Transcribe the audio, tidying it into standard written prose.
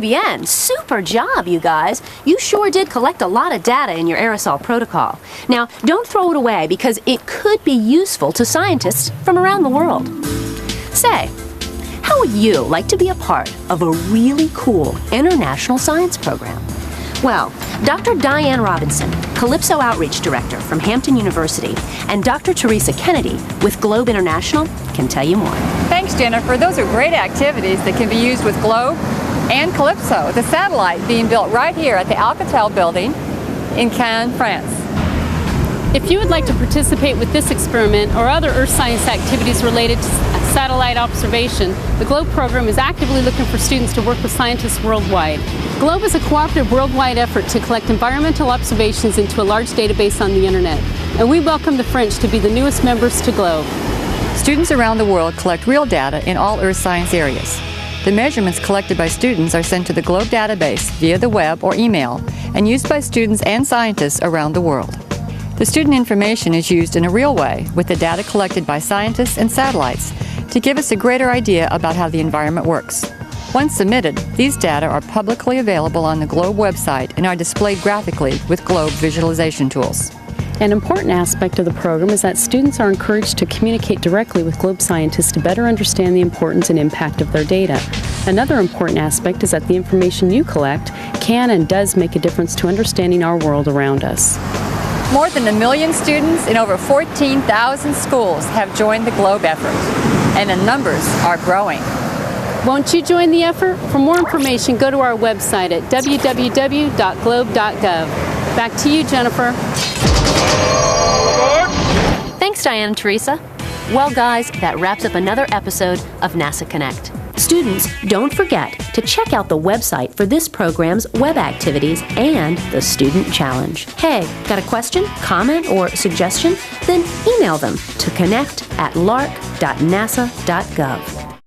bien. Super job, you guys. You sure did collect a lot of data in your aerosol protocol. Now, don't throw it away because it could be useful to scientists from around the world. Say, how would you like to be a part of a really cool international science program? Well, Dr. Diane Robinson, Calypso Outreach Director from Hampton University, and Dr. Teresa Kennedy with Globe International can tell you more. Thanks, Jennifer. Those are great activities that can be used with Globe and Calypso, the satellite being built right here at the Alcatel building in Cannes, France. If you would like to participate with this experiment or other Earth science activities related to satellite observation, the GLOBE program is actively looking for students to work with scientists worldwide. GLOBE is a cooperative worldwide effort to collect environmental observations into a large database on the internet, and we welcome the French to be the newest members to GLOBE. Students around the world collect real data in all Earth science areas. The measurements collected by students are sent to the GLOBE database via the web or email and used by students and scientists around the world. The student information is used in a real way with the data collected by scientists and satellites to give us a greater idea about how the environment works. Once submitted, these data are publicly available on the GLOBE website and are displayed graphically with GLOBE visualization tools. An important aspect of the program is that students are encouraged to communicate directly with GLOBE scientists to better understand the importance and impact of their data. Another important aspect is that the information you collect can and does make a difference to understanding our world around us. More than 1 million students in over 14,000 schools have joined the GLOBE effort, and the numbers are growing. Won't you join the effort? For more information, go to our website at www.globe.gov. Back to you, Jennifer. Thanks, Diane and Teresa. Well, guys, that wraps up another episode of NASA Connect. Students, don't forget to check out the website for this program's web activities and the Student Challenge. Hey, got a question, comment, or suggestion? Then email them to connect@lark.nasa.gov.